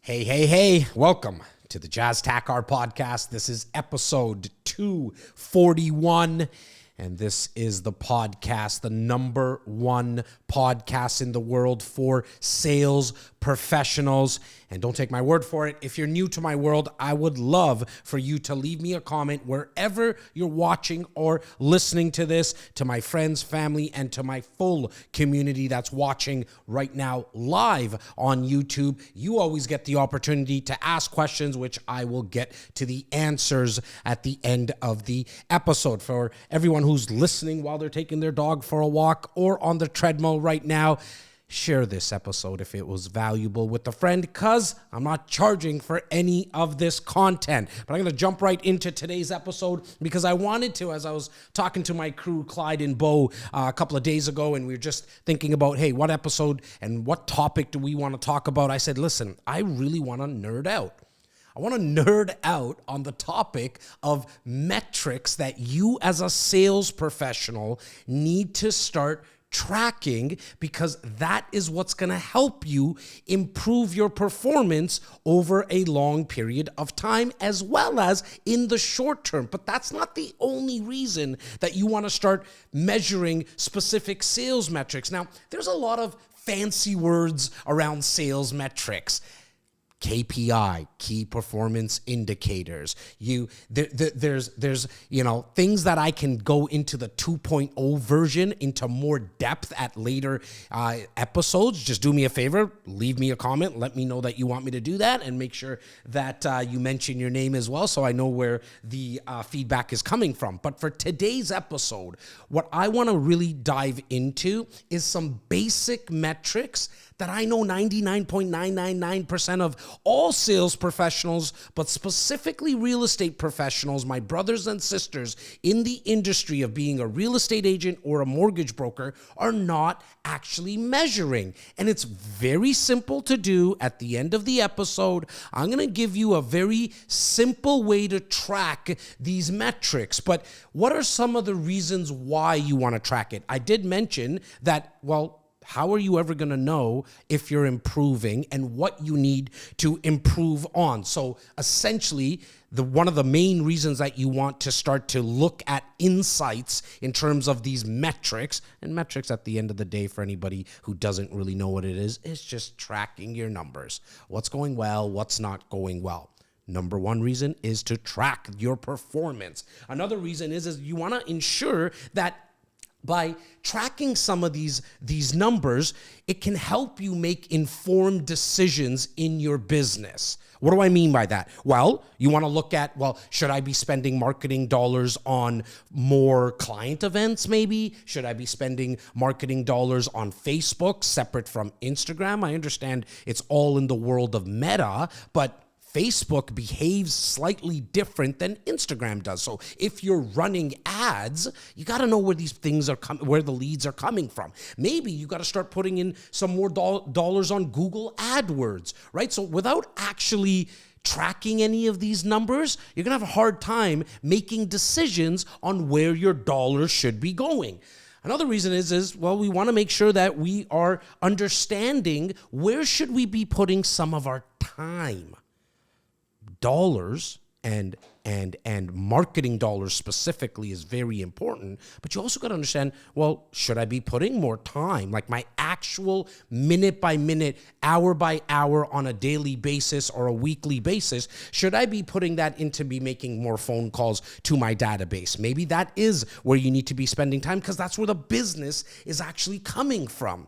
Hey, welcome to the Takhar podcast. This is episode 241, and this is the podcast, the number one podcast in the world for sales professionals. And don't take my word for it. If you're new to my world, I would love for you to leave me a comment wherever you're watching or listening to this, to my friends, family, and to my full community that's watching right now live on YouTube. You always get the opportunity to ask questions, which I will get to the answers at the end of the episode. For everyone who's listening while they're taking their dog for a walk or on the treadmill right now, share this episode if it was valuable with a friend, because I'm not charging for any of this content. But I'm going to jump right into today's episode because I wanted to, as I was talking to my crew, Clyde and Bo, a couple of days ago, and we were just thinking about, hey, what episode and what topic do we want to talk about? I said, listen, I really want to nerd out. I want to nerd out on the topic of metrics that you as a sales professional need to start tracking, because that is what's going to help you improve your performance over a long period of time, as well as in the short term. But that's not the only reason that you want to start measuring specific sales metrics. Now, there's a lot of fancy words around sales metrics. KPI, key performance indicators. There's things that I can go into the 2.0 version into more depth at later episodes. Just do me a favor, leave me a comment, let me know that you want me to do that, and make sure that you mention your name as well, so I know where the feedback is coming from. But for today's episode, what I want to really dive into is some basic metrics that I know 99.999% of all sales professionals, but specifically real estate professionals, my brothers and sisters in the industry of being a real estate agent or a mortgage broker, are not actually measuring. And it's very simple to do. At the end of the episode, I'm going to give you a very simple way to track these metrics. But what are some of the reasons why you want to track it? I did mention that, how are you ever going to know if you're improving and what you need to improve on? So essentially, one of the main reasons that you want to start to look at insights in terms of these metrics, and metrics at the end of the day, for anybody who doesn't really know what it is just tracking your numbers. What's going well, what's not going well. Number one reason is to track your performance. Another reason is you want to ensure that by tracking some of these numbers, it can help you make informed decisions in your business. What do I mean by that? Well, you want to look at, should I be spending marketing dollars on more client events maybe? Should I be spending marketing dollars on Facebook separate from Instagram? I understand it's all in the world of Meta, but Facebook behaves slightly different than Instagram does. So if you're running ads, you got to know where these things are where the leads are coming from. Maybe you got to start putting in some more dollars on Google AdWords, right? So without actually tracking any of these numbers, you're going to have a hard time making decisions on where your dollars should be going. Another reason is we want to make sure that we are understanding where should we be putting some of our time. Dollars and marketing dollars specifically is very important, but you also got to understand, should I be putting more time, like my actual minute by minute, hour by hour on a daily basis or a weekly basis? Should I be putting that into making more phone calls to my database? Maybe that is where you need to be spending time, because that's where the business is actually coming from.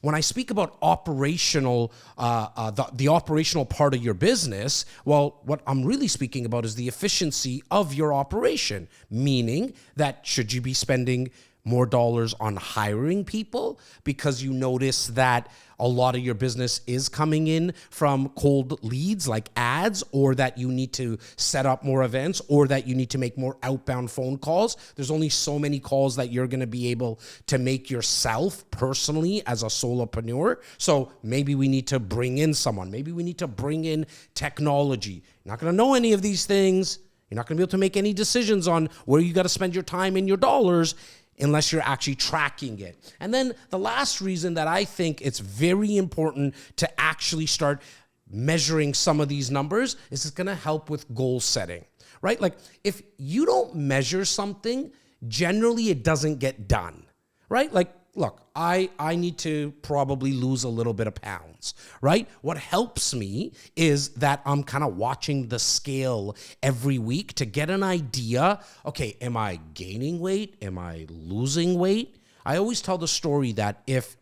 When I speak about operational, the operational part of your business, what I'm really speaking about is the efficiency of your operation, meaning that should you be spending more dollars on hiring people because you notice that a lot of your business is coming in from cold leads like ads, or that you need to set up more events, or that you need to make more outbound phone calls. There's only so many calls that you're going to be able to make yourself personally as a solopreneur. So maybe we need to bring in someone. Maybe we need to bring in technology. You're not going to know any of these things. You're not going to be able to make any decisions on where you got to spend your time and your dollars unless you're actually tracking it. And then the last reason that I think it's very important to actually start measuring some of these numbers is it's going to help with goal setting, right? Like if you don't measure something, generally it doesn't get done, right? Like, look, I need to probably lose a little bit of pounds, right? What helps me is that I'm kind of watching the scale every week to get an idea. Okay, am I gaining weight? Am I losing weight? I always tell the story that if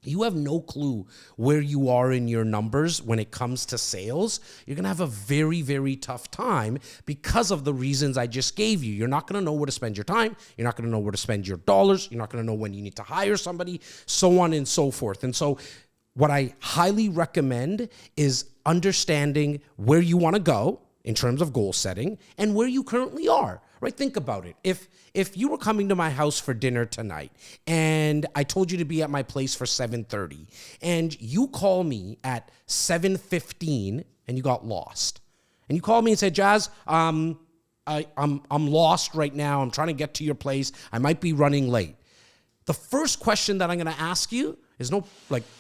you have no clue where you are in your numbers when it comes to sales, you're going to have a very, very tough time because of the reasons I just gave you. You're not going to know where to spend your time. You're not going to know where to spend your dollars. You're not going to know when you need to hire somebody, so on and so forth. And so what I highly recommend is understanding where you want to go in terms of goal setting and where you currently are, right? Think about it. If you were coming to my house for dinner tonight and I told you to be at my place for 7:30 and you call me at 7:15 and you got lost and you called me and said, Jazz, I'm lost right now. I'm trying to get to your place. I might be running late. The first question that I'm going to ask you is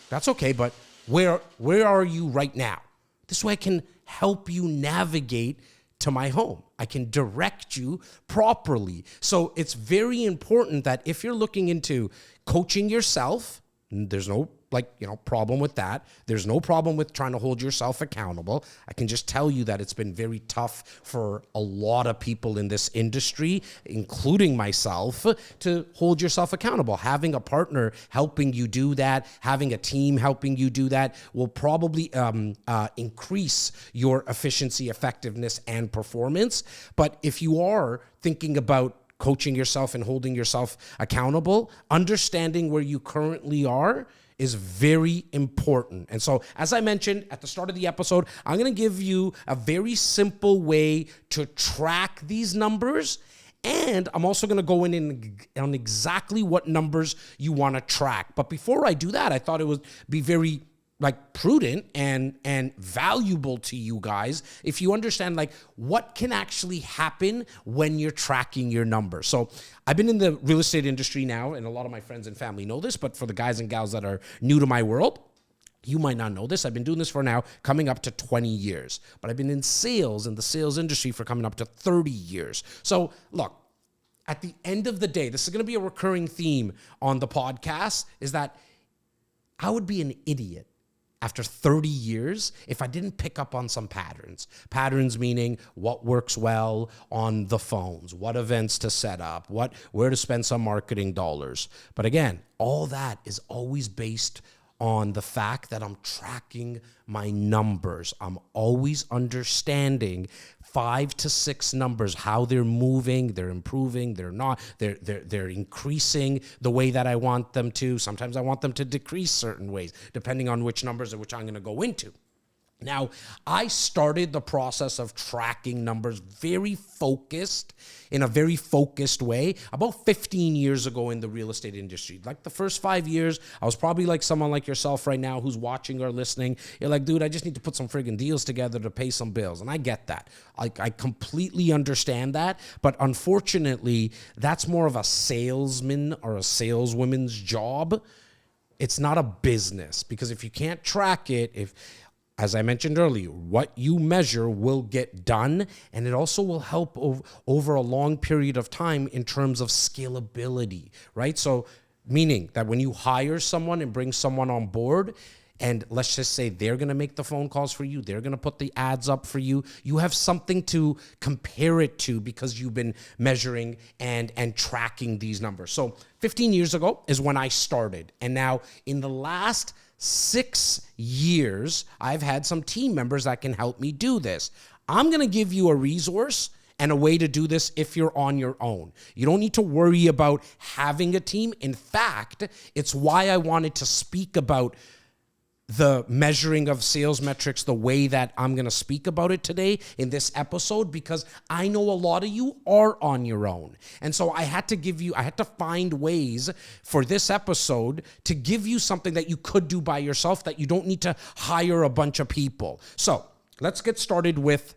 that's okay, but where are you right now? This way I can help you navigate to my home. I can direct you properly. So it's very important that if you're looking into coaching yourself, there's no problem with that. There's no problem with trying to hold yourself accountable. I can just tell you that it's been very tough for a lot of people in this industry, including myself, to hold yourself accountable. Having a partner helping you do that, having a team helping you do that will probably increase your efficiency, effectiveness, and performance. But if you are thinking about coaching yourself and holding yourself accountable, understanding where you currently are is very important. And so, as I mentioned at the start of the episode, I'm going to give you a very simple way to track these numbers. And I'm also going to go in on exactly what numbers you want to track. But before I do that, I thought it would be very prudent and valuable to you guys if you understand what can actually happen when you're tracking your numbers. So I've been in the real estate industry now, and a lot of my friends and family know this, but for the guys and gals that are new to my world, you might not know this. I've been doing this for now coming up to 20 years, but I've been in sales, in the sales industry, for coming up to 30 years. So look, at the end of the day, this is going to be a recurring theme on the podcast, is that I would be an idiot after 30 years if I didn't pick up on some patterns. Patterns meaning what works well on the phones, what events to set up, where to spend some marketing dollars. But again, all that is always based on the fact that I'm tracking my numbers. I'm always understanding 5 to 6 numbers, how they're moving, they're improving, they're not, they're increasing the way that I want them to. Sometimes I want them to decrease certain ways, depending on which numbers which I'm going to go into. Now, I started the process of tracking numbers in a very focused way about 15 years ago in the real estate industry. Like the first 5 years, I was probably like someone like yourself right now who's watching or listening. You're like, dude, I just need to put some friggin' deals together to pay some bills. And I get that. I completely understand that. But unfortunately, that's more of a salesman or a saleswoman's job. It's not a business, because if you can't track it, as I mentioned earlier, what you measure will get done, and it also will help over a long period of time in terms of scalability, right? So meaning that when you hire someone and bring someone on board, and let's just say they're going to make the phone calls for you, they're going to put the ads up for you, you have something to compare it to because you've been measuring and tracking these numbers. So 15 years ago is when I started, and now in the last 6 years, I've had some team members that can help me do this. I'm going to give you a resource and a way to do this if you're on your own. You don't need to worry about having a team. In fact, it's why I wanted to speak about the measuring of sales metrics the way that I'm going to speak about it today in this episode, because I know a lot of you are on your own. And so I had to find ways for this episode to give you something that you could do by yourself, that you don't need to hire a bunch of people. So let's get started with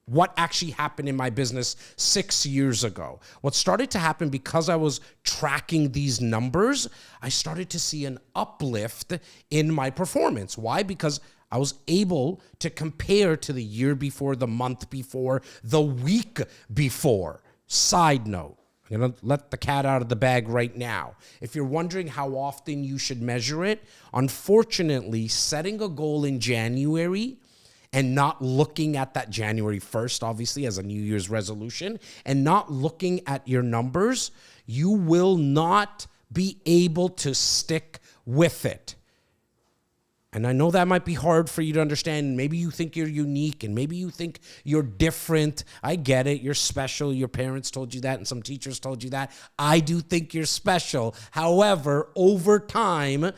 what actually happened in my business 6 years ago. What started to happen, because I was tracking these numbers, I started to see an uplift in my performance. Why? Because I was able to compare to the year before, the month before, the week before. Side note, I'm going to let the cat out of the bag right now. If you're wondering how often you should measure it, unfortunately, setting a goal in January and not looking at that January 1st, obviously, as a New Year's resolution, and not looking at your numbers, you will not be able to stick with it. And I know that might be hard for you to understand. Maybe you think you're unique and maybe you think you're different. I get it. You're special. Your parents told you that and some teachers told you that. I do think you're special. However, over time,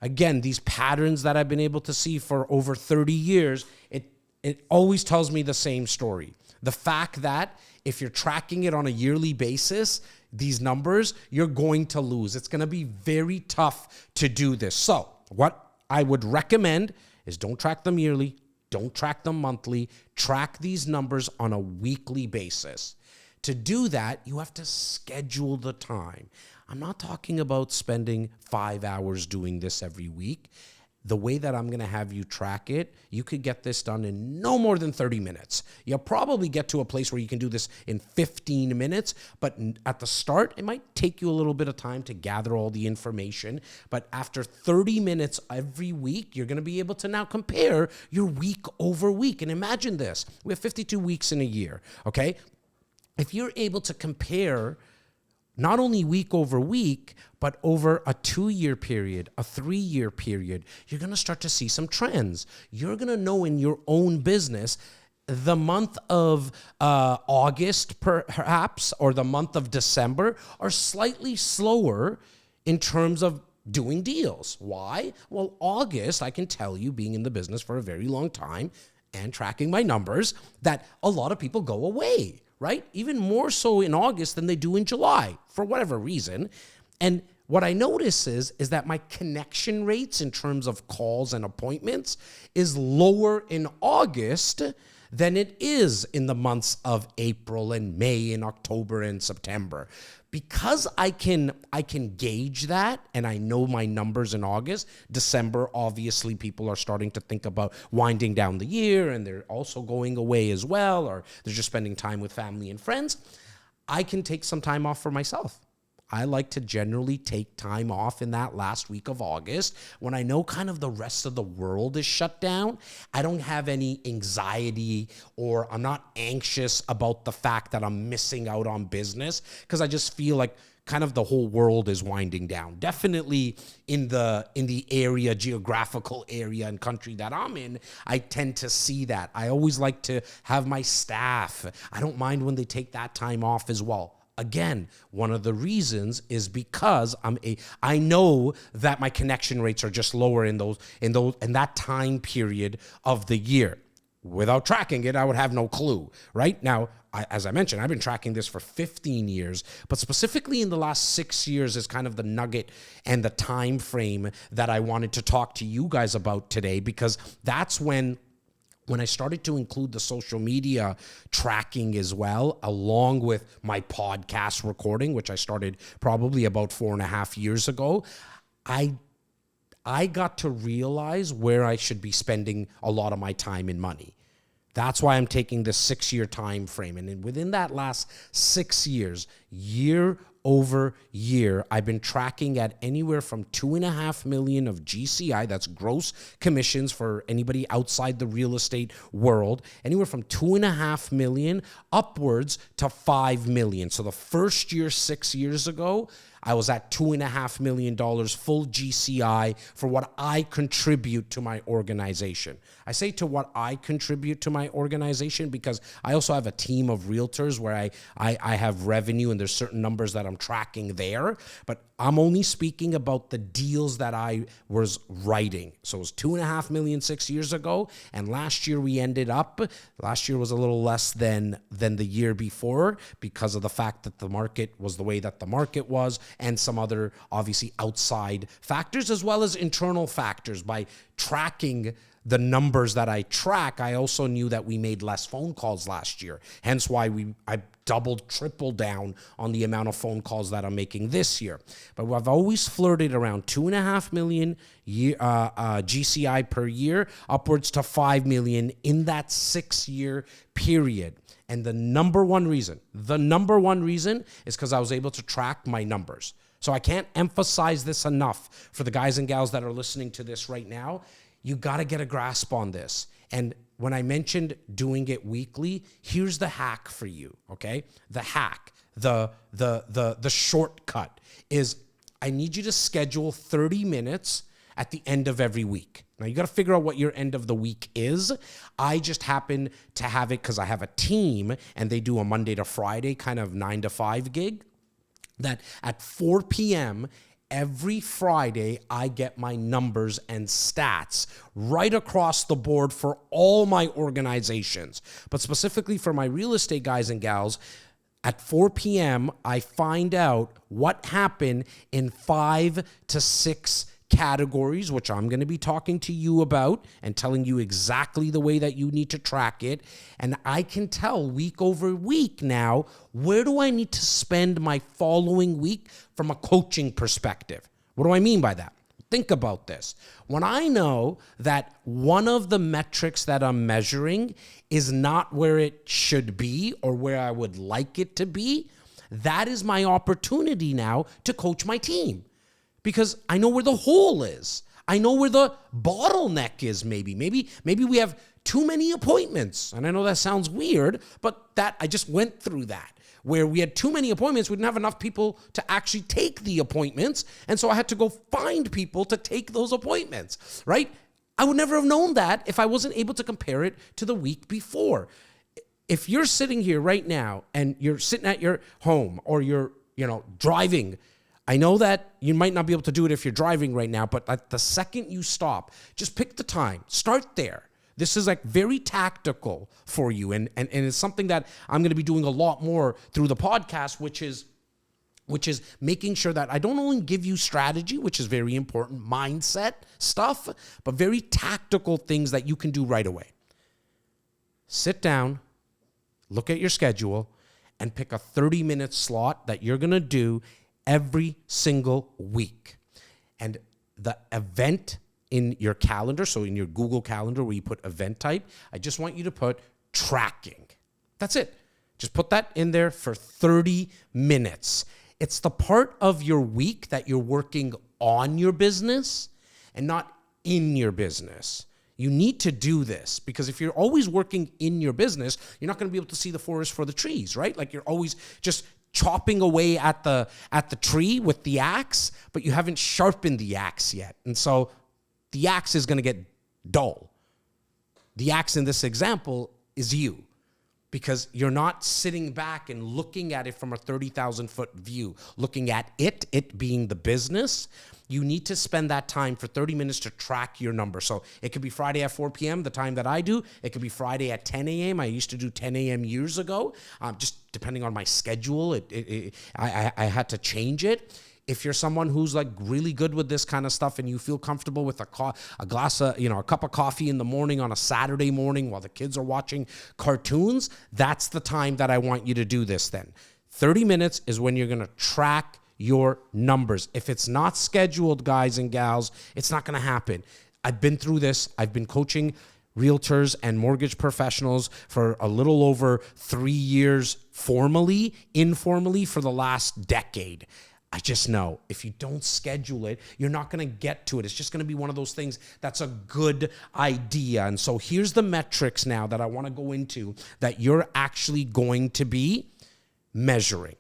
again, these patterns that I've been able to see for over 30 years, it always tells me the same story. The fact that if you're tracking it on a yearly basis, these numbers, you're going to lose. It's going to be very tough to do this. So what I would recommend is don't track them yearly, don't track them monthly, track these numbers on a weekly basis. To do that, you have to schedule the time. I'm not talking about spending 5 hours doing this every week. The way that I'm going to have you track it, you could get this done in no more than 30 minutes. You'll probably get to a place where you can do this in 15 minutes, but at the start, it might take you a little bit of time to gather all the information. But after 30 minutes every week, you're going to be able to now compare your week over week. And imagine this, we have 52 weeks in a year, okay? If you're able to compare not only week over week, but over a 2-year period, a 3-year period, you're going to start to see some trends. You're going to know in your own business the month of August, perhaps, or the month of December are slightly slower in terms of doing deals. Why? Well, August, I can tell you, being in the business for a very long time and tracking my numbers, that a lot of people go away, right? Even more so in August than they do in July, for whatever reason. And what I notice is that my connection rates in terms of calls and appointments is lower in August than it is in the months of April and May and October and September. Because I can gauge that, and I know my numbers in August. December, obviously, people are starting to think about winding down the year, and they're also going away as well, or they're just spending time with family and friends. I can take some time off for myself. I like to generally take time off in that last week of August when I know kind of the rest of the world is shut down. I don't have any anxiety or I'm not anxious about the fact that I'm missing out on business because I just feel like kind of the whole world is winding down. Definitely in the area, geographical area and country that I'm in, I tend to see that. I always like to have my staff. I don't mind when they take that time off as well. Again, one of the reasons is because I know that my connection rates are just lower in that time period of the year. Without tracking it, I would have no clue, right? Now, as I mentioned, I've been tracking this for 15 years, but specifically in the last 6 years is kind of the nugget and the time frame that I wanted to talk to you guys about today, because that's when I started to include the social media tracking as well, along with my podcast recording, which I started probably about 4.5 years ago, I got to realize where I should be spending a lot of my time and money. That's why I'm taking this 6-year time frame. And within that last 6 years, year over year, I've been tracking at anywhere from 2.5 million of GCI, that's gross commissions for anybody outside the real estate world, anywhere from 2.5 million upwards to 5 million. So the first year, 6 years ago, I was at $2.5 million full GCI for what I contribute to my organization. I say to what I contribute to my organization because I also have a team of realtors where I have revenue and there's certain numbers that I'm tracking there, but I'm only speaking about the deals that I was writing. So it was 2.5 million 6 years ago, and last year last year was a little less than the year before because of the fact that the market was the way that the market was, and some other obviously outside factors as well as internal factors. By tracking the numbers that I track, I also knew that we made less phone calls last year. Hence why I doubled, tripled down on the amount of phone calls that I'm making this year. But I've always flirted around 2.5 million GCI per year, upwards to 5 million in that 6-year period. And the number one reason is because I was able to track my numbers. So I can't emphasize this enough for the guys and gals that are listening to this right now. You got to get a grasp on this. And when I mentioned doing it weekly, here's the hack for you, okay? The hack, the shortcut is I need you to schedule 30 minutes at the end of every week. Now, you got to figure out what your end of the week is. I just happen to have it because I have a team and they do a Monday to Friday kind of 9 to 5 gig that at 4 p.m., every Friday, I get my numbers and stats right across the board for all my organizations. But specifically for my real estate guys and gals, at 4 p.m., I find out what happened in 5 to 6 categories, which I'm going to be talking to you about and telling you exactly the way that you need to track it. And I can tell week over week now, where do I need to spend my following week from a coaching perspective? What do I mean by that? Think about this. When I know that one of the metrics that I'm measuring is not where it should be or where I would like it to be, that is my opportunity now to coach my team. Because I know where the hole is. I know where the bottleneck is maybe. Maybe we have too many appointments. And I know that sounds weird, but that I just went through that. Where we had too many appointments, we didn't have enough people to actually take the appointments. And so I had to go find people to take those appointments, right? I would never have known that if I wasn't able to compare it to the week before. If you're sitting here right now and you're sitting at your home or you're, driving, I know that you might not be able to do it if you're driving right now, but at the second you stop, just pick the time. Start there. This is like very tactical for you. And it's something that I'm going to be doing a lot more through the podcast, which is making sure that I don't only give you strategy, which is very important, mindset stuff, but very tactical things that you can do right away. Sit down, look at your schedule, and pick a 30-minute slot that you're going to do every single week. And the event in your calendar, so in your Google Calendar where you put event type, I just want you to put tracking. That's it. Just put that in there for 30 minutes. It's the part of your week that you're working on your business and not in your business. You need to do this because if you're always working in your business, you're not going to be able to see the forest for the trees, right? Like you're always just chopping away at the tree with the axe, but you haven't sharpened the axe yet. And so the axe is going to get dull. The axe in this example is you because you're not sitting back and looking at it from a 30,000-foot view, looking at it being the business. You need to spend that time for 30 minutes to track your number. So it could be Friday at 4 p.m., the time that I do. It could be Friday at 10 a.m. I used to do 10 a.m. years ago. Just depending on my schedule, I had to change it. If you're someone who's like really good with this kind of stuff and you feel comfortable with a glass of, a cup of coffee in the morning on a Saturday morning while the kids are watching cartoons, that's the time that I want you to do this then. 30 minutes is when you're going to track your numbers. If it's not scheduled, guys and gals, it's not going to happen. I've been through this. I've been coaching realtors and mortgage professionals for a little over 3 years formally, informally for the last decade. I just know if you don't schedule it, you're not going to get to it. It's just going to be one of those things that's a good idea. And so here's the metrics now that I want to go into that you're actually going to be measuring,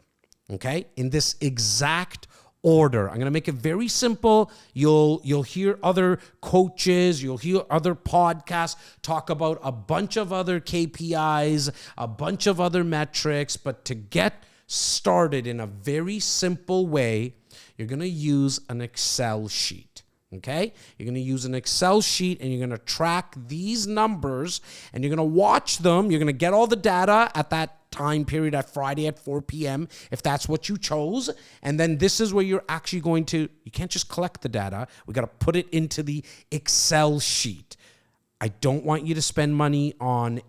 okay? In this exact order. I'm going to make it very simple. You'll hear other coaches, you'll hear other podcasts talk about a bunch of other KPIs, a bunch of other metrics, but to get started in a very simple way, you're going to use an Excel sheet, okay? You're going to use an Excel sheet and you're going to track these numbers and you're going to watch them. You're going to get all the data at that time period at Friday at 4 p.m. if that's what you chose. And then this is where you're actually you can't just collect the data. We got to put it into the Excel sheet. I don't want you to spend money on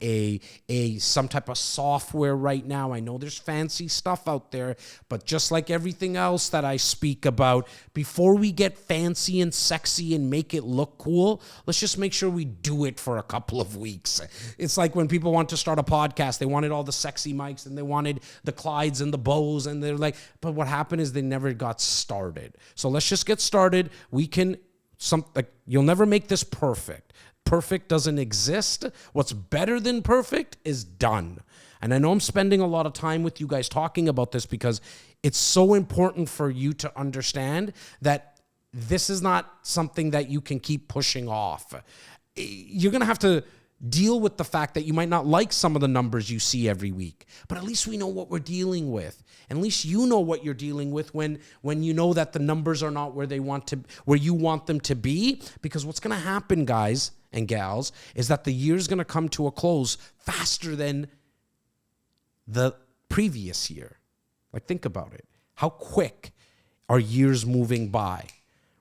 some type of software right now. I know there's fancy stuff out there, but just like everything else that I speak about, before we get fancy and sexy and make it look cool, let's just make sure we do it for a couple of weeks. It's like when people want to start a podcast, they wanted all the sexy mics and they wanted the Clydes and the Bose, and they're like, but what happened is they never got started. So let's just get started. You'll never make this perfect. Perfect doesn't exist. What's better than perfect is done. And I know I'm spending a lot of time with you guys talking about this because it's so important for you to understand that this is not something that you can keep pushing off. You're going to have to deal with the fact that you might not like some of the numbers you see every week, but at least we know what we're dealing with. And at least you know what you're dealing with when you know that the numbers are not where you want them to be. Because what's going to happen, guys and gals, is that the year's going to come to a close faster than the previous year. Like, think about it. How quick are years moving by?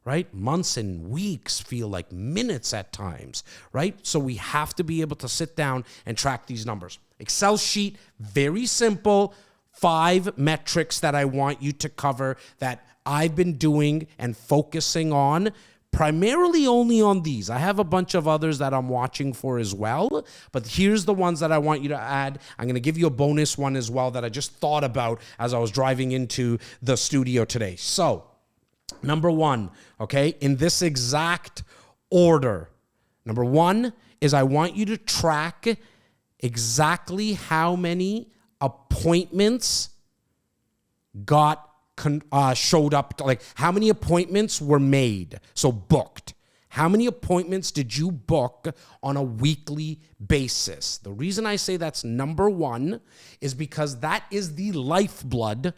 Right? Months and weeks feel like minutes at times, right? So we have to be able to sit down and track these numbers. Excel sheet, very simple. 5 metrics that I want you to cover that I've been doing and focusing on, primarily only on these. I have a bunch of others that I'm watching for as well, but here's the ones that I want you to add. I'm going to give you a bonus one as well that I just thought about as I was driving into the studio today. So, number 1, okay, in this exact order. Number 1 is I want you to track exactly how many appointments showed up, like how many appointments were made, so booked. How many appointments did you book on a weekly basis? The reason I say that's number 1 is because that is the lifeblood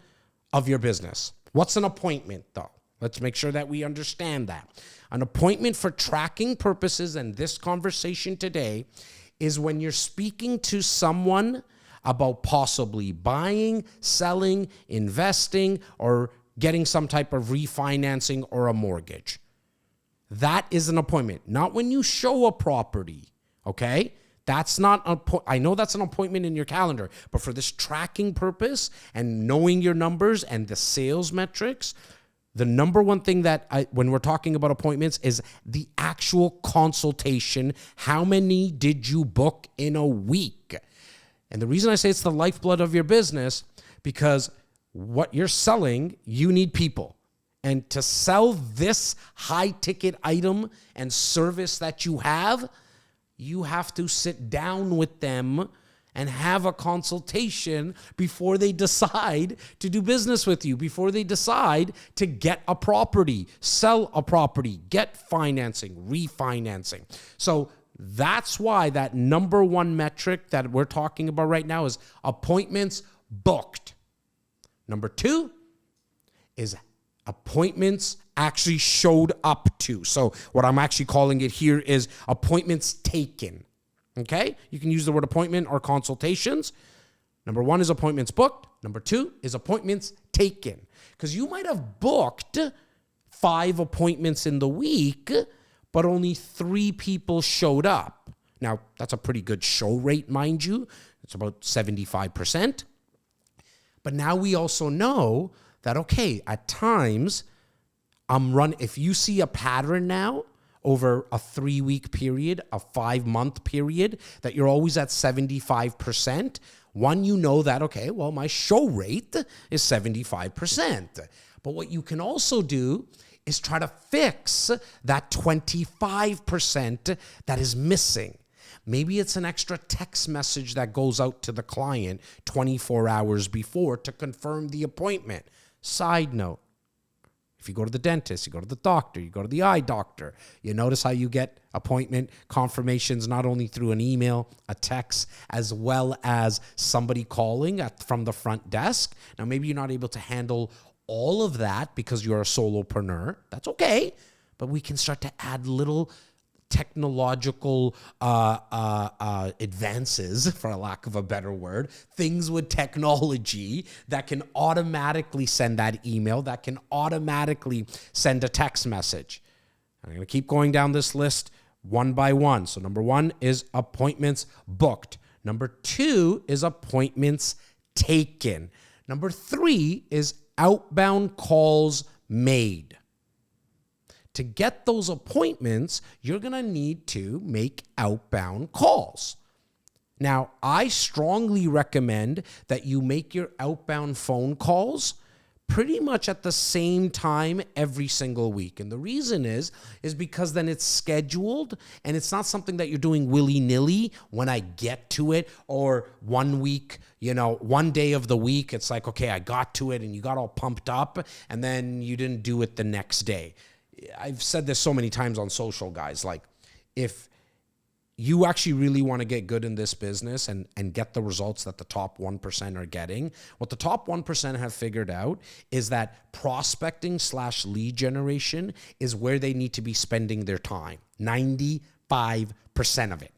of your business. What's an appointment, though? Let's make sure that we understand that. An appointment for tracking purposes and this conversation today is when you're speaking to someone about possibly buying, selling, investing, or getting some type of refinancing or a mortgage. That is an appointment, not when you show a property, okay? That's not I know that's an appointment in your calendar, but for this tracking purpose and knowing your numbers and the sales metrics, the number one thing that when we're talking about appointments is the actual consultation. How many did you book in a week? And the reason I say it's the lifeblood of your business, because what you're selling, you need people. And to sell this high-ticket item and service that you have to sit down with them and have a consultation before they decide to do business with you, before they decide to get a property, sell a property, get financing, refinancing. So that's why that number 1 metric that we're talking about right now is appointments booked. Number 2 is appointments actually showed up to. So what I'm actually calling it here is appointments taken. Okay? You can use the word appointment or consultations. Number 1 is appointments booked. Number 2 is appointments taken. Because you might have booked 5 appointments in the week, but only 3 people showed up. Now, that's a pretty good show rate, mind you. It's about 75%. But now we also know that, okay, at times, if you see a pattern now over a 3-week period, a 5-month period, that you're always at 75%, one, you know that, okay, well, my show rate is 75%. But what you can also do is try to fix that 25% that is missing. Maybe it's an extra text message that goes out to the client 24 hours before to confirm the appointment. Side note, if you go to the dentist, you go to the doctor, you go to the eye doctor, you notice how you get appointment confirmations not only through an email, a text, as well as somebody calling from the front desk. Now, maybe you're not able to handle all of that because you're a solopreneur. That's okay. But we can start to add little technological advances, for a lack of a better word, things with technology that can automatically send that email, that can automatically send a text message. I'm going to keep going down this list. one by one. So number one is appointments booked. Number two is appointments taken. Number three is outbound calls made. To get those appointments, you're going to need to make outbound calls. Now, I strongly recommend that you make your outbound phone calls pretty much at the same time every single week. And the reason is because then it's scheduled and it's not something that you're doing willy-nilly when I get to it, or 1 week, one day of the week, it's like, okay, I got to it and you got all pumped up and then you didn't do it the next day. I've said this so many times on social, guys, like if you actually really want to get good in this business and get the results that the top 1% are getting, what the top 1% have figured out is that prospecting / lead generation is where they need to be spending their time. 95% of it.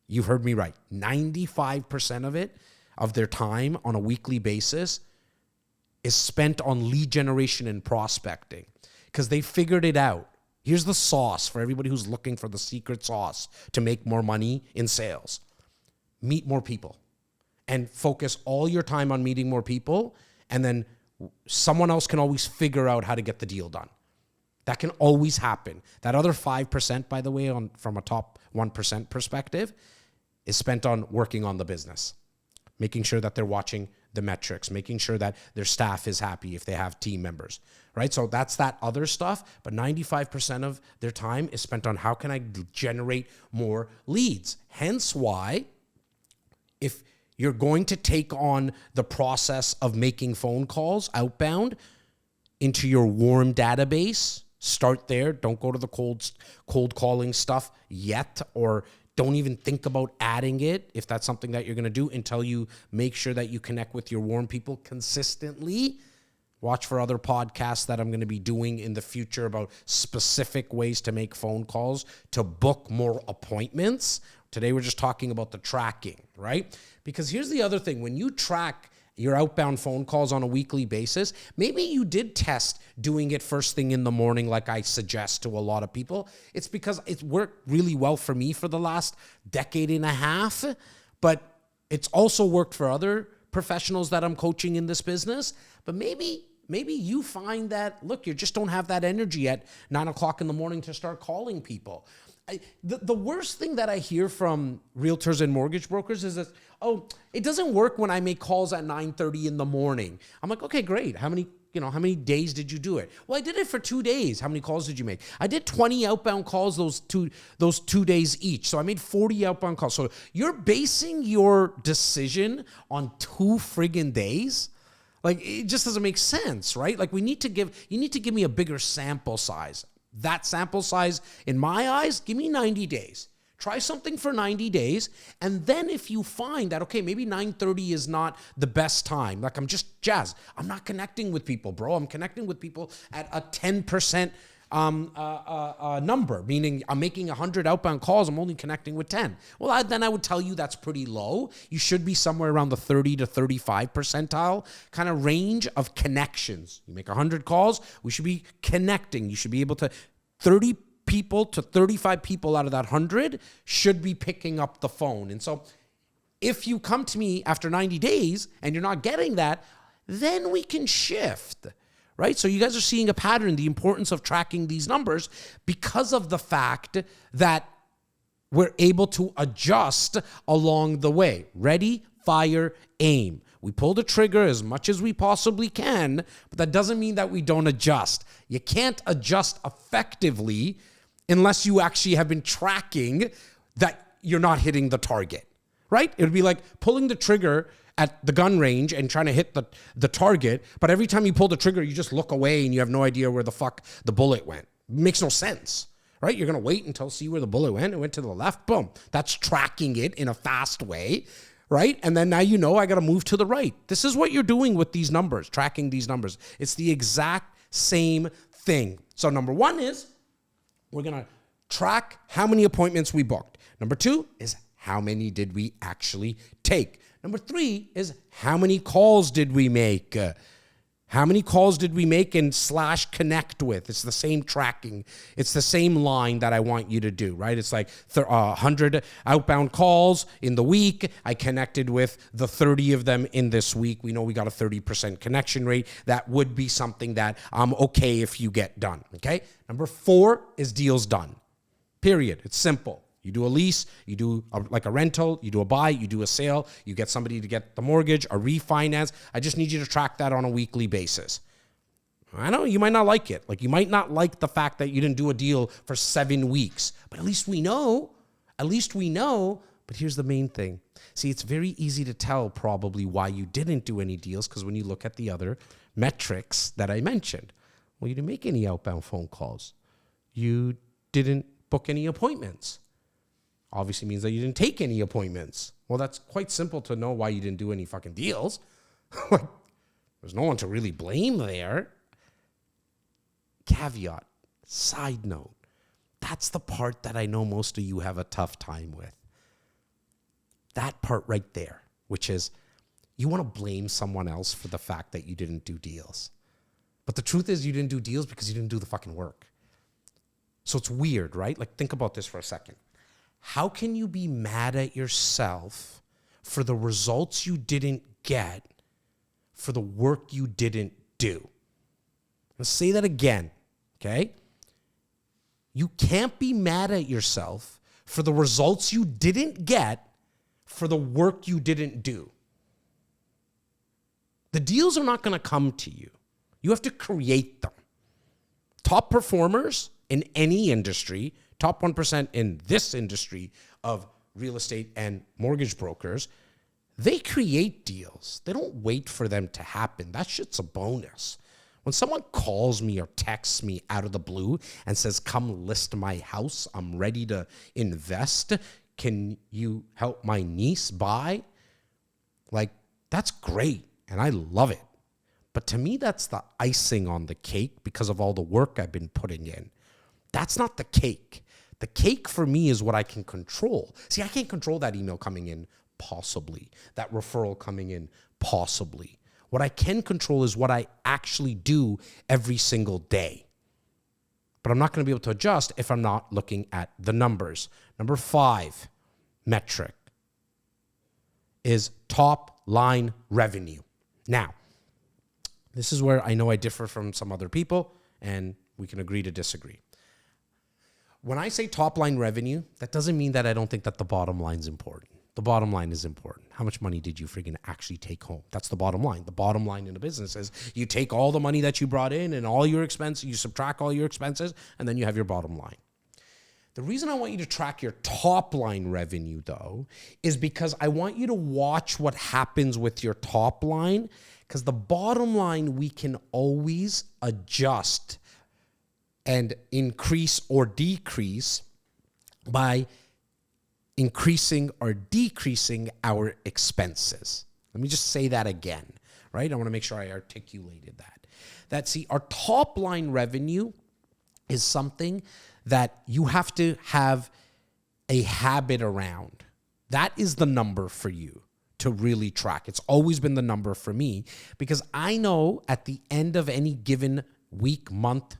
You heard me right. 95% of it, of their time on a weekly basis, is spent on lead generation and prospecting because they figured it out. Here's the sauce for everybody who's looking for the secret sauce to make more money in sales. Meet more people and focus all your time on meeting more people, and then someone else can always figure out how to get the deal done. That can always happen. That other 5%, by the way, from a top 1% perspective, is spent on working on the business, making sure that they're watching the metrics, making sure that their staff is happy if they have team members, right? So that's that other stuff, but 95% of their time is spent on how can I generate more leads? Hence why, if you're going to take on the process of making phone calls outbound into your warm database, start there. Don't go to the cold calling stuff yet, or don't even think about adding it if that's something that you're going to do until you make sure that you connect with your warm people consistently. Watch for other podcasts that I'm going to be doing in the future about specific ways to make phone calls to book more appointments. Today, we're just talking about the tracking, right? Because here's the other thing. When you track your outbound phone calls on a weekly basis, maybe you did test doing it first thing in the morning like I suggest to a lot of people. It's because it's worked really well for me for the last decade and a half, but it's also worked for other professionals that I'm coaching in this business. But maybe you find that, look, you just don't have that energy at 9 o'clock in the morning to start calling people. The worst thing that I hear from realtors and mortgage brokers is that, oh, it doesn't work when I make calls at 9:30 in the morning. I'm like, okay, great. How many days did you do it? Well, I did it for 2 days. How many calls did you make? I did 20 outbound calls those two days each. So I made 40 outbound calls. So you're basing your decision on 2 friggin' days? Like, it just doesn't make sense, right? Like, you need to give me a bigger sample size. That sample size, in my eyes, give me 90 days. Try something for 90 days. And then if you find that, okay, maybe 9:30 is not the best time. Like, I'm just Jazz. I'm not connecting with people, bro. I'm connecting with people at a 10% number, meaning I'm making 100 outbound calls. I'm only connecting with 10. Well, then I would tell you that's pretty low. You should be somewhere around the 30 to 35 percentile kind of range of connections. You make 100 calls, we should be connecting. You should be able to 30 people to 35 people out of that 100 should be picking up the phone. And so if you come to me after 90 days and you're not getting that, then we can shift. Right? So you guys are seeing a pattern, the importance of tracking these numbers because of the fact that we're able to adjust along the way. Ready, fire, aim. We pull the trigger as much as we possibly can, but that doesn't mean that we don't adjust. You can't adjust effectively unless you actually have been tracking that you're not hitting the target, right? It would be like pulling the trigger at the gun range and trying to hit the target, but every time you pull the trigger, you just look away and you have no idea where the fuck the bullet went. It makes no sense, right? You're going to wait until see where the bullet went. It went to the left, boom. That's tracking it in a fast way, right? And then now you know I got to move to the right. This is what you're doing with these numbers, tracking these numbers. It's the exact same thing. So number one is we're going to track how many appointments we booked. Number two is how many did we actually take? Number three is how many calls did we make? How many calls did we make and / connect with? It's the same tracking. It's the same line that I want you to do, right? It's like 100 outbound calls in the week. I connected with the 30 of them in this week. We know we got a 30% connection rate. That would be something that I'm okay if you get done, okay? Number 4 is deals done, period. It's simple. You do a lease, you do like a rental, you do a buy, you do a sale, you get somebody to get the mortgage, a refinance. I just need you to track that on a weekly basis. I know you might not like it. Like you might not like the fact that you didn't do a deal for 7 weeks, but at least we know. At least we know. But here's the main thing. See, it's very easy to tell probably why you didn't do any deals because when you look at the other metrics that I mentioned, well, you didn't make any outbound phone calls. You didn't book any appointments. Obviously means that you didn't take any appointments. Well, that's quite simple to know why you didn't do any fucking deals. There's no one to really blame there. Caveat, side note, that's the part that I know most of you have a tough time with. That part right there, which is you want to blame someone else for the fact that you didn't do deals. But the truth is you didn't do deals because you didn't do the fucking work. So it's weird, right? Like think about this for a second. How can you be mad at yourself for the results you didn't get for the work you didn't do? Let's say that again, okay? You can't be mad at yourself for the results you didn't get for the work you didn't do. The deals are not going to come to you. You have to create them. Top performers in any industry, top 1% in this industry of real estate and mortgage brokers, they create deals. They don't wait for them to happen. That shit's a bonus. When someone calls me or texts me out of the blue and says, come list my house, I'm ready to invest, can you help my niece buy? Like, that's great, and I love it. But to me, that's the icing on the cake because of all the work I've been putting in. That's not the cake. The cake for me is what I can control. See, I can't control that email coming in, possibly. That referral coming in, possibly. What I can control is what I actually do every single day. But I'm not going to be able to adjust if I'm not looking at the numbers. Number 5 metric is top line revenue. Now, this is where I know I differ from some other people, and we can agree to disagree. When I say top line revenue, that doesn't mean that I don't think that the bottom line is important. The bottom line is important. How much money did you friggin' actually take home? That's the bottom line. The bottom line in a business is you take all the money that you brought in and all your expenses, you subtract all your expenses, and then you have your bottom line. The reason I want you to track your top line revenue, though, is because I want you to watch what happens with your top line, because the bottom line we can always adjust and increase or decrease by increasing or decreasing our expenses. Let me just say that again, right? I want to make sure I articulated that. See, our top line revenue is something that you have to have a habit around. That is the number for you to really track. It's always been the number for me because I know at the end of any given week, month,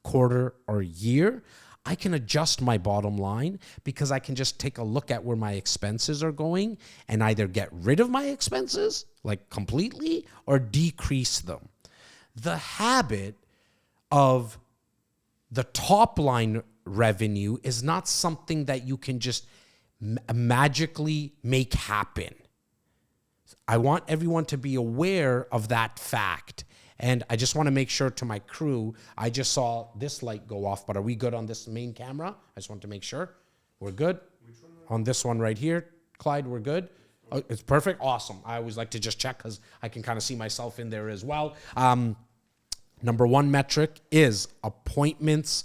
quarter, or year, I can adjust my bottom line because I can just take a look at where my expenses are going and either get rid of my expenses, like completely, or decrease them. The habit of the top line revenue is not something that you can just magically make happen. I want everyone to be aware of that fact. And I just want to make sure to my crew, I just saw this light go off, but are we good on this main camera? I just want to make sure. We're good? On this one right here, Clyde, we're good? Oh, it's perfect? Awesome. I always like to just check because I can kind of see myself in there as well. Number 1 metric is appointments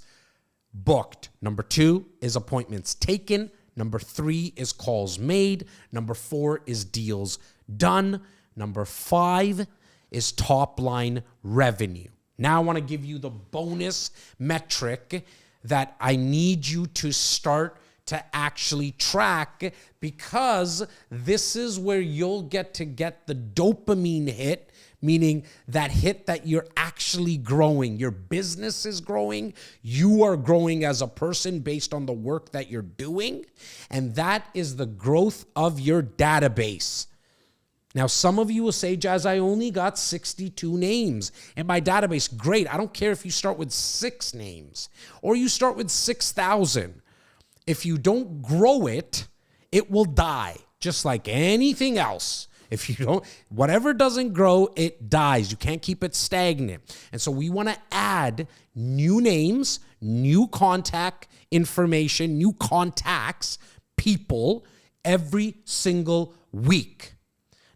booked. Number 2 is appointments taken. Number 3 is calls made. Number 4 is deals done. Number 5 is top line revenue. Now I want to give you the bonus metric that I need you to start to actually track, because this is where you'll get the dopamine hit, meaning that hit that you're actually growing. Your business is growing. You are growing as a person based on the work that you're doing. And that is the growth of your database. Now, some of you will say, Jazz, I only got 62 names in my database. Great. I don't care if you start with 6 names or you start with 6,000. If you don't grow it, it will die, just like anything else. If you don't, whatever doesn't grow, it dies. You can't keep it stagnant. And so we want to add new names, new contact information, new contacts, people every single week.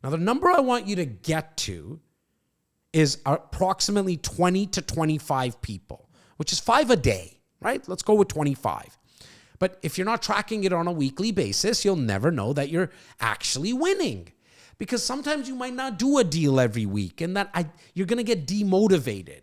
Now, the number I want you to get to is approximately 20 to 25 people, which is 5 a day, right? Let's go with 25. But if you're not tracking it on a weekly basis, you'll never know that you're actually winning. Because sometimes you might not do a deal every week, and you're going to get demotivated.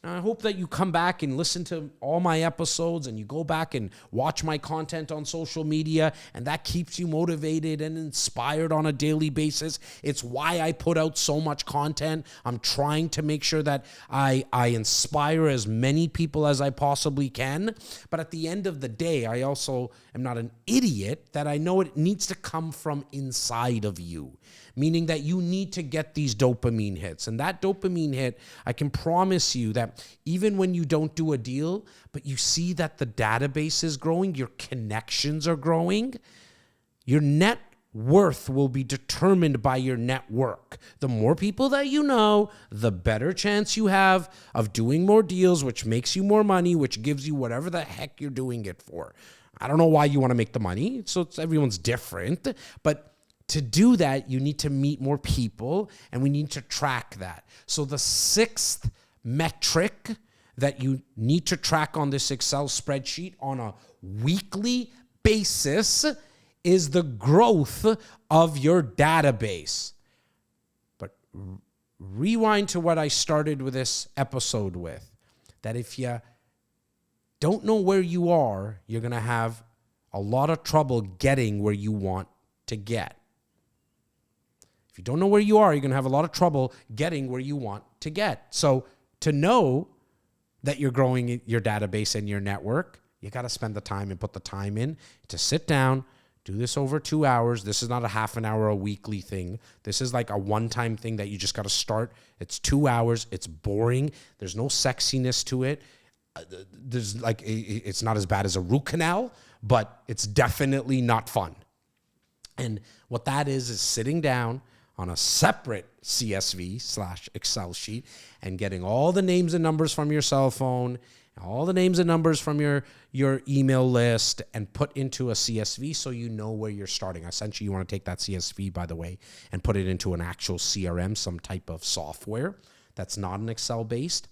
Now, I hope that you come back and listen to all my episodes and you go back and watch my content on social media, and that keeps you motivated and inspired on a daily basis. It's why I put out so much content. I'm trying to make sure that I inspire as many people as I possibly can. But at the end of the day, I also am not an idiot that I know it needs to come from inside of you. Meaning that you need to get these dopamine hits. And that dopamine hit, I can promise you that even when you don't do a deal, but you see that the database is growing, your connections are growing, your net worth will be determined by your network. The more people that you know, the better chance you have of doing more deals, which makes you more money, which gives you whatever the heck you're doing it for. I don't know why you want to make the money. So everyone's different, but to do that, you need to meet more people, and we need to track that. So the 6th metric that you need to track on this Excel spreadsheet on a weekly basis is the growth of your database. But rewind to what I started with this episode with, that if you don't know where you are, you're going to have a lot of trouble getting where you want to get. If you don't know where you are, you're going to have a lot of trouble getting where you want to get. So to know that you're growing your database and your network, you got to spend the time and put the time in to sit down, do this over 2 hours. This is not a half an hour a weekly thing. This is like a one-time thing that you just got to start. It's 2 hours. It's boring. There's no sexiness to it. It's not as bad as a root canal, but it's definitely not fun. And what that is sitting down on a separate CSV/Excel sheet and getting all the names and numbers from your cell phone, all the names and numbers from your email list, and put into a CSV so you know where you're starting. Essentially, you want to take that CSV, by the way, and put it into an actual CRM, some type of software that's not an Excel-based.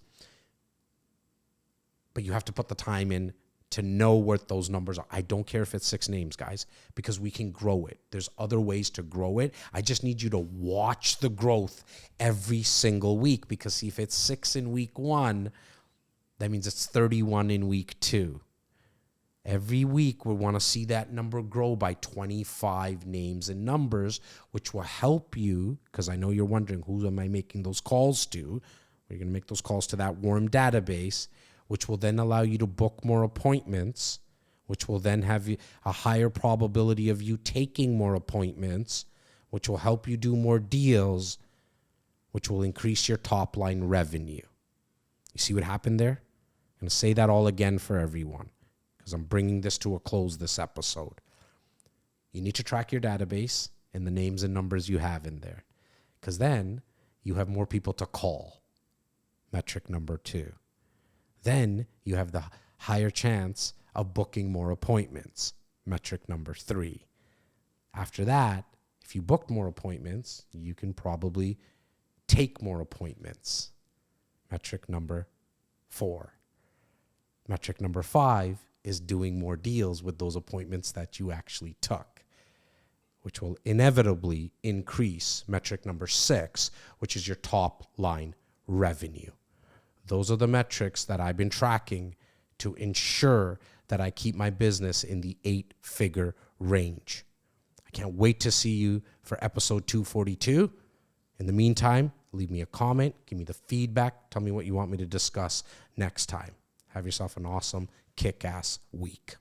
But you have to put the time in to know what those numbers are. I don't care if it's 6 names, guys, because we can grow it. There's other ways to grow it. I just need you to watch the growth every single week, because see, if it's 6 in week 1, that means it's 31 in week 2. Every week, we want to see that number grow by 25 names and numbers, which will help you, because I know you're wondering, who am I making those calls to? We're going to make those calls to that warm database, which will then allow you to book more appointments, which will then have a higher probability of you taking more appointments, which will help you do more deals, which will increase your top line revenue. You see what happened there? I'm going to say that all again for everyone, because I'm bringing this to a close this episode. You need to track your database and the names and numbers you have in there, because then you have more people to call. Metric number 2. Then you have the higher chance of booking more appointments. Metric number 3. After that, if you booked more appointments, you can probably take more appointments. Metric number 4. Metric number 5 is doing more deals with those appointments that you actually took, which will inevitably increase metric number 6, which is your top line revenue. Those are the metrics that I've been tracking to ensure that I keep my business in the 8-figure range. I can't wait to see you for episode 242. In the meantime, leave me a comment, give me the feedback, tell me what you want me to discuss next time. Have yourself an awesome, kick-ass week.